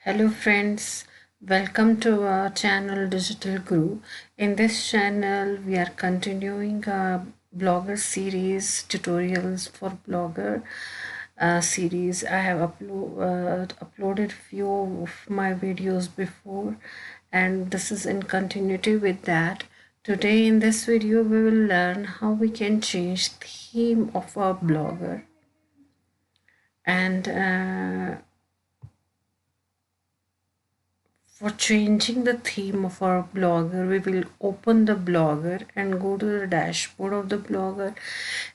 Hello friends, welcome to our channel Digital Guru. In this channel we are continuing our blogger series, tutorials for blogger series. I have uploaded few of my videos before and this is in continuity with that. Today in this video we will learn how we can change theme of our blogger and for changing the theme of our blogger, we will open the blogger and go to the dashboard of the blogger.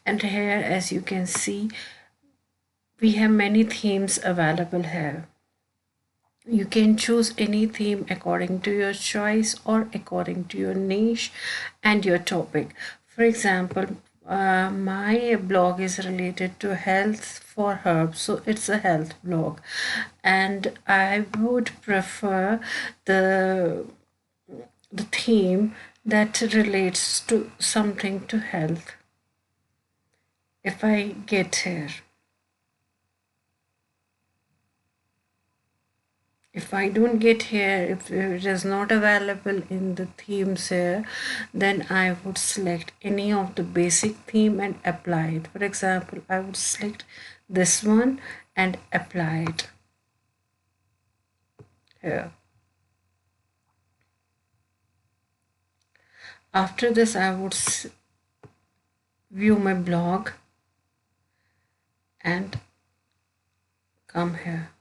And here, as you can see, we have many themes available here. You can choose any theme according to your choice or according to your niche and your topic. For example, my blog is related to health for herbs, so it's a health blog, and I would prefer the theme that relates to something to health. If I get here, if I don't get here, if it is not available in the themes here, then I would select any of the basic theme and apply it. For example, I would select this one and apply it here. After this, I would view my blog and come here.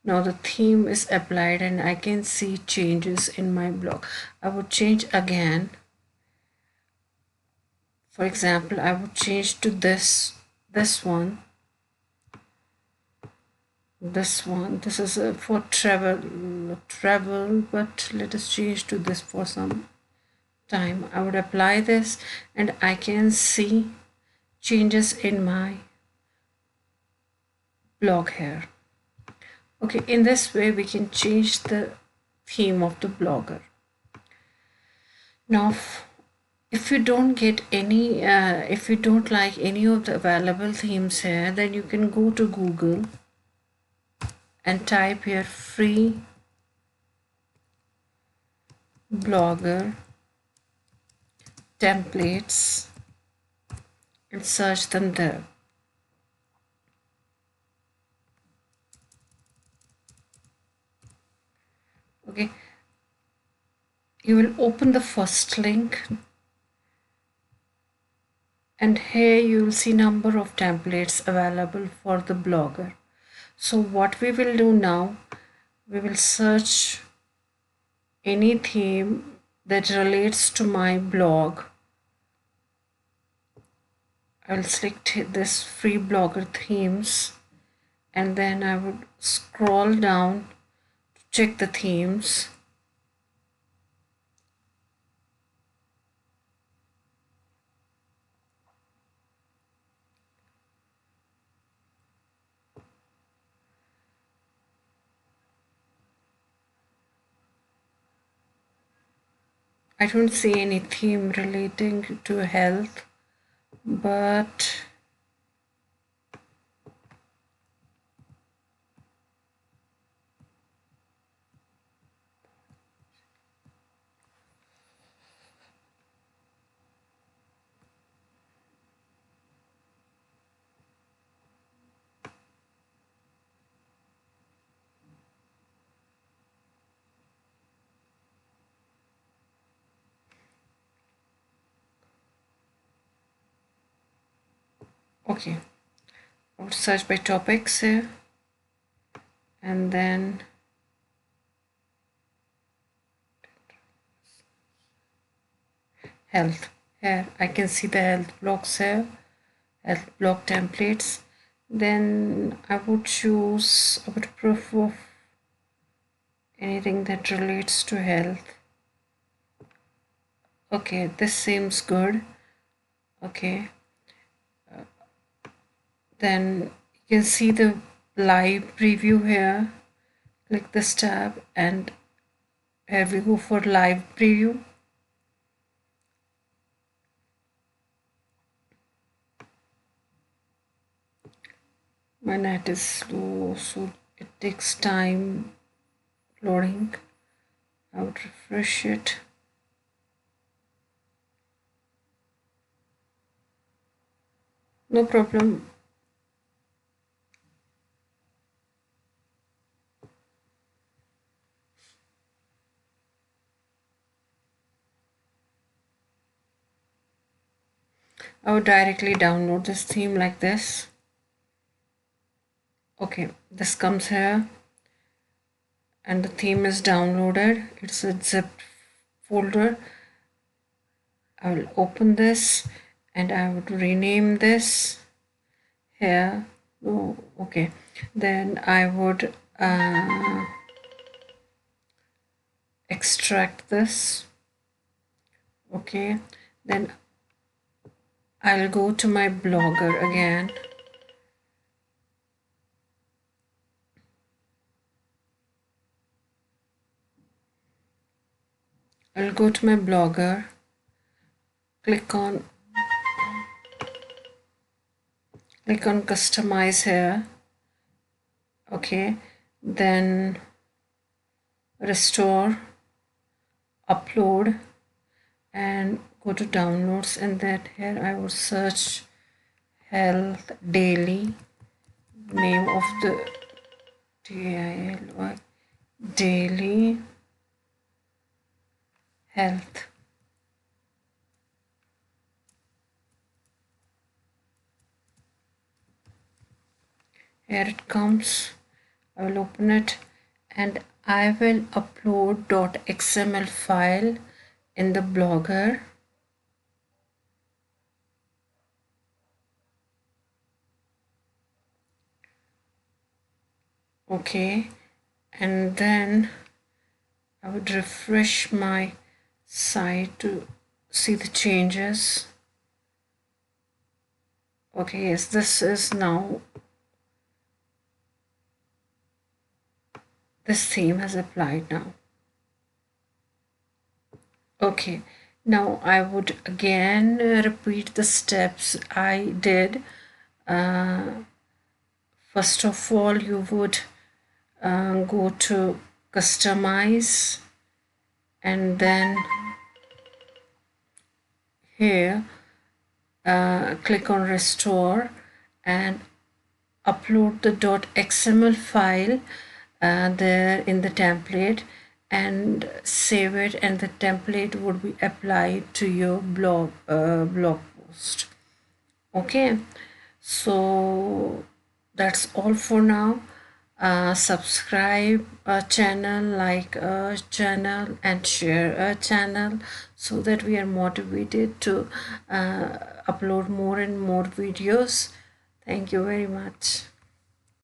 Now the theme is applied and I can see changes in my blog. I would change again. For example, I would change to this one. This is for travel, but let us change to this for some time. I would apply this and I can see changes in my blog here. Okay, in this way we can change the theme of the blogger. Now if you don't get any if you don't like any of the available themes here, then you can go to Google and type here free blogger templates and search them there. Okay, you will open the first link and here you will see number of templates available for the blogger. So what we will do now, we will search any theme that relates to my blog. I'll select this free blogger themes and then I would scroll down to check the themes. I don't see any theme relating to health, but okay, I would search by topics here and then health. Here I can see the health blogs here, health blog templates. Then I would prefer anything that relates to health. Okay, this seems good. Okay, then you can see the live preview here. Click this tab and here we go for live preview. My net is slow, so it takes time loading. I would refresh it. No problem. I would directly download this theme like this. Okay, this comes here and the theme is downloaded. It's a zipped folder. I will open this and I would rename this here. Oh, okay. Then I would extract this. Okay. Then I'll go to my blogger again. I'll go to my blogger, click on customize here. Okay, then restore, upload, and go to downloads, and then here I will search health daily, name of the DILY, daily health. Here it comes. I will open it and I will upload .xml file in the blogger. Okay, and then I would refresh my site to see the changes. Okay, yes, this is now, this theme has applied now. Okay, now I would again repeat the steps I did. First of all, you would go to customize, and then here click on restore and upload the .xml file there in the template and save it, and the template would be applied to your blog post. Okay, so that's all for now. Subscribe a channel, like a channel, and share a channel so that we are motivated to upload more and more videos. Thank you very much.